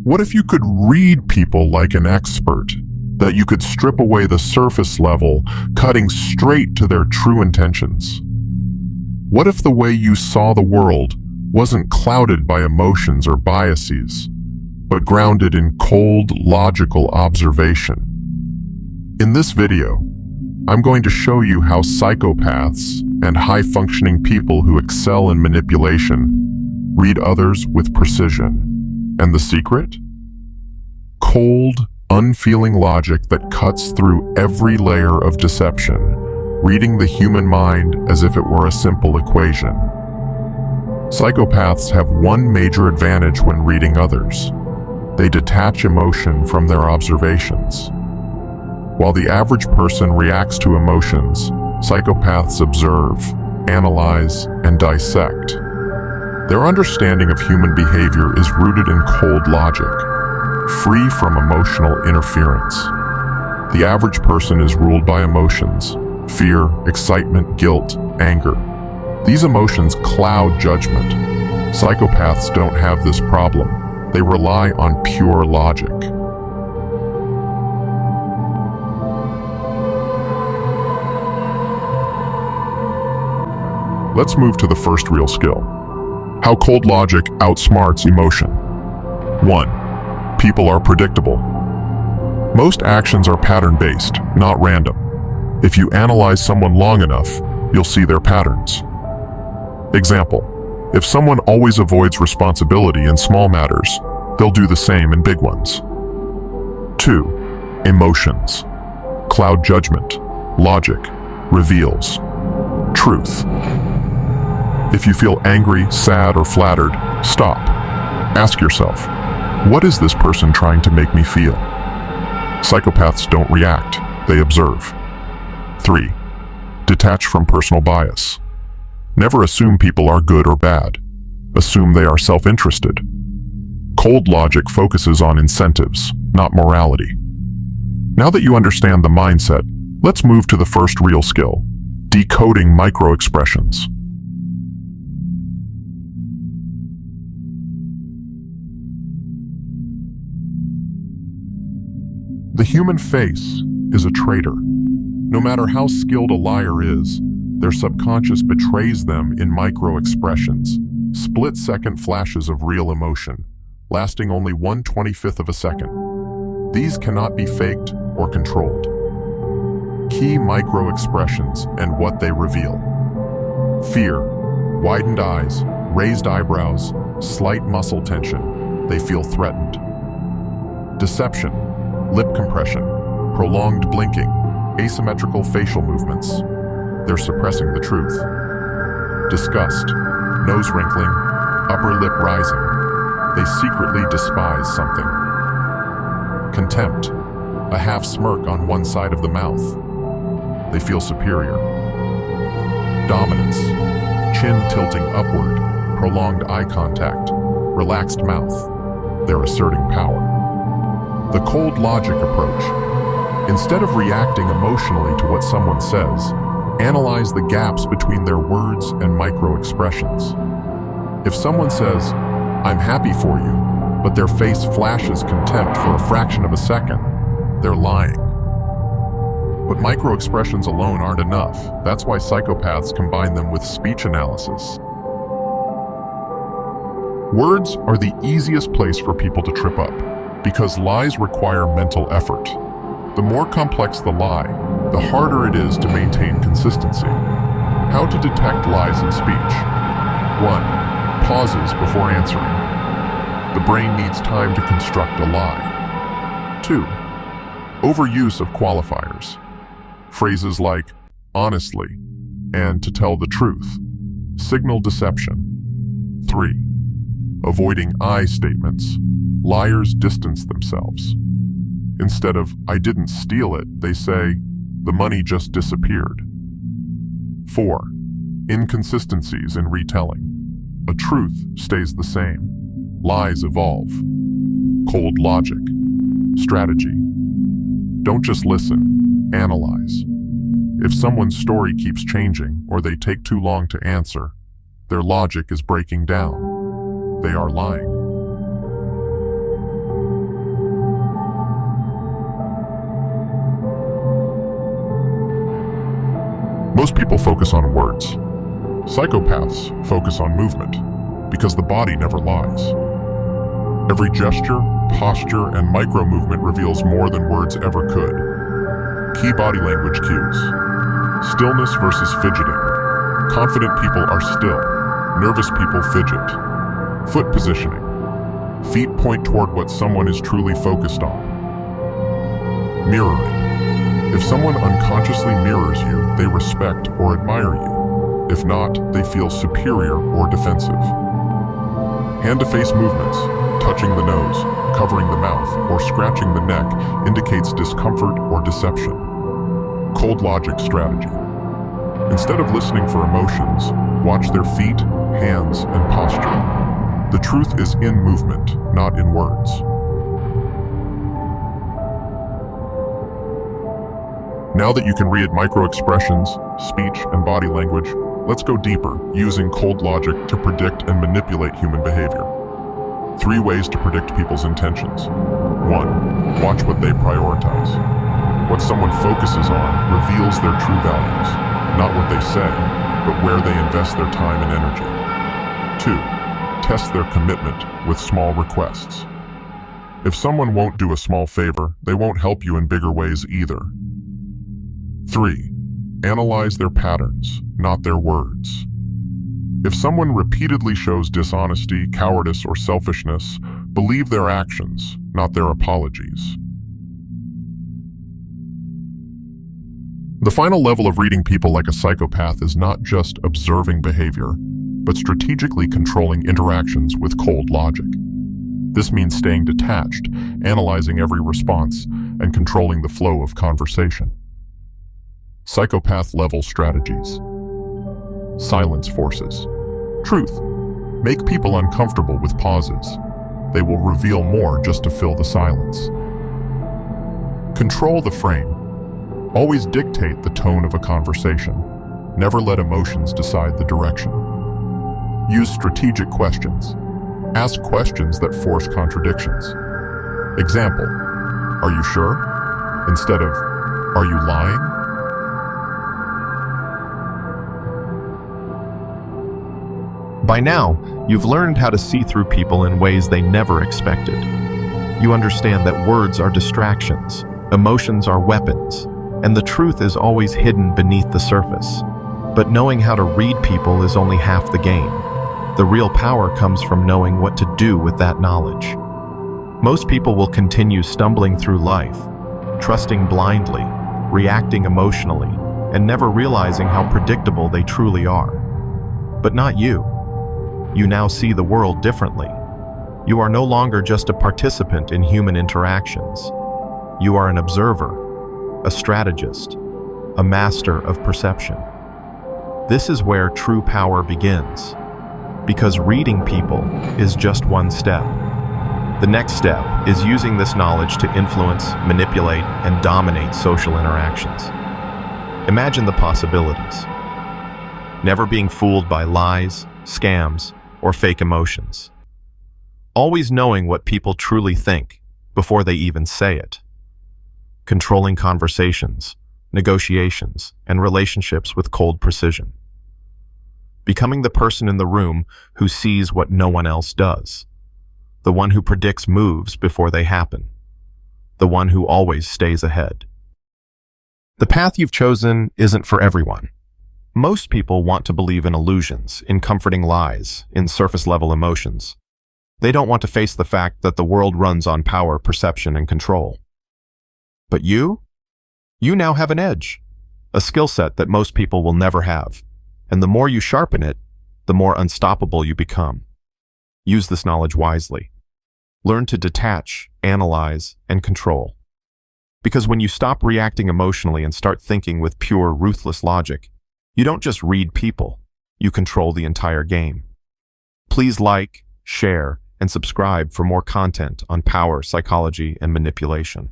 What if you could read people like an expert? That you could strip away the surface level, cutting straight to their true intentions? What if the way you saw the world wasn't clouded by emotions or biases, but grounded in cold, logical observation? In this video, I'm going to show you how psychopaths and high-functioning people who excel in manipulation read others with precision. And the secret? Cold, unfeeling logic that cuts through every layer of deception, reading the human mind as if it were a simple equation. Psychopaths have one major advantage when reading others. They detach emotion from their observations. While the average person reacts to emotions, psychopaths observe, analyze, and dissect. Their understanding of human behavior is rooted in cold logic, free from emotional interference. The average person is ruled by emotions: fear, excitement, guilt, anger. These emotions cloud judgment. Psychopaths don't have this problem. They rely on pure logic. Let's move to the first real skill: how cold logic outsmarts emotion. 1. People are predictable. Most actions are pattern-based, not random. If you analyze someone long enough, you'll see their patterns. Example: if someone always avoids responsibility in small matters, they'll do the same in big ones. 2. Emotions. Cloud judgment. Logic reveals truth. If you feel angry, sad, or flattered, stop. Ask yourself, what is this person trying to make me feel? Psychopaths don't react, they observe. 3. Detach from personal bias. Never assume people are good or bad. Assume they are self-interested. Cold logic focuses on incentives, not morality. Now that you understand the mindset, let's move to the first real skill: decoding microexpressions. The human face is a traitor. No matter how skilled a liar is, their subconscious betrays them in microexpressions, split-second flashes of real emotion, lasting only 1/25th of a second. These cannot be faked or controlled. Key microexpressions and what they reveal: fear, widened eyes, raised eyebrows, slight muscle tension. They feel threatened. Deception, lip compression, prolonged blinking, asymmetrical facial movements. They're suppressing the truth. Disgust, nose wrinkling, upper lip rising. They secretly despise something. Contempt, a half smirk on one side of the mouth. They feel superior. Dominance, chin tilting upward, prolonged eye contact, relaxed mouth. They're asserting power. The cold logic approach. Instead of reacting emotionally to what someone says, analyze the gaps between their words and microexpressions. If someone says, "I'm happy for you," but their face flashes contempt for a fraction of a second, they're lying. But microexpressions alone aren't enough. That's why psychopaths combine them with speech analysis. Words are the easiest place for people to trip up, because lies require mental effort. The more complex the lie, the harder it is to maintain consistency. How to detect lies in speech. 1. Pauses before answering. The brain needs time to construct a lie. 2. Overuse of qualifiers. Phrases like "honestly" and "to tell the truth" signal deception. 3. Avoiding I statements. Liars distance themselves. Instead of "I didn't steal it," they say, "the money just disappeared." 4. Inconsistencies in retelling. A truth stays the same. Lies evolve. Cold logic. Strategy. Don't just listen, analyze. If someone's story keeps changing or they take too long to answer, their logic is breaking down. They are lying. Most people focus on words. Psychopaths focus on movement, because the body never lies. Every gesture, posture, and micro-movement reveals more than words ever could. Key body language cues. Stillness versus fidgeting. Confident people are still. Nervous people fidget. Foot positioning. Feet point toward what someone is truly focused on. Mirroring. If someone unconsciously mirrors you, they respect or admire you. If not, they feel superior or defensive. Hand-to-face movements, touching the nose, covering the mouth, or scratching the neck indicates discomfort or deception. Cold logic strategy. Instead of listening for emotions, watch their feet, hands, and posture. The truth is in movement, not in words. Now that you can read microexpressions, speech, and body language, let's go deeper, using cold logic to predict and manipulate human behavior. 3 ways to predict people's intentions. 1. Watch what they prioritize. What someone focuses on reveals their true values, not what they say, but where they invest their time and energy. 2. Test their commitment with small requests. If someone won't do a small favor, they won't help you in bigger ways either. 3. Analyze their patterns, not their words. If someone repeatedly shows dishonesty, cowardice, or selfishness, believe their actions, not their apologies. The final level of reading people like a psychopath is not just observing behavior, but strategically controlling interactions with cold logic. This means staying detached, analyzing every response, and controlling the flow of conversation. Psychopath-level strategies. Silence forces. Truth. Make people uncomfortable with pauses. They will reveal more just to fill the silence. Control the frame. Always dictate the tone of a conversation. Never let emotions decide the direction. Use strategic questions. Ask questions that force contradictions. Example, "Are you sure?" instead of, "Are you lying?" By now, you've learned how to see through people in ways they never expected. You understand that words are distractions, emotions are weapons, and the truth is always hidden beneath the surface. But knowing how to read people is only half the game. The real power comes from knowing what to do with that knowledge. Most people will continue stumbling through life, trusting blindly, reacting emotionally, and never realizing how predictable they truly are. But not you. You now see the world differently. You are no longer just a participant in human interactions. You are an observer, a strategist, a master of perception. This is where true power begins. Because reading people is just one step. The next step is using this knowledge to influence, manipulate, and dominate social interactions. Imagine the possibilities. Never being fooled by lies, scams, or fake emotions. Always knowing what people truly think before they even say it. Controlling conversations, negotiations, and relationships with cold precision. Becoming the person in the room who sees what no one else does. The one who predicts moves before they happen. The one who always stays ahead. The path you've chosen isn't for everyone. Most people want to believe in illusions, in comforting lies, in surface-level emotions. They don't want to face the fact that the world runs on power, perception, and control. But you now have an edge, a skill set that most people will never have. And the more you sharpen it, the more unstoppable you become. Use this knowledge wisely. Learn to detach, analyze, and control. Because when you stop reacting emotionally and start thinking with pure, ruthless logic, you don't just read people, you control the entire game. Please like, share, and subscribe for more content on power, psychology, and manipulation.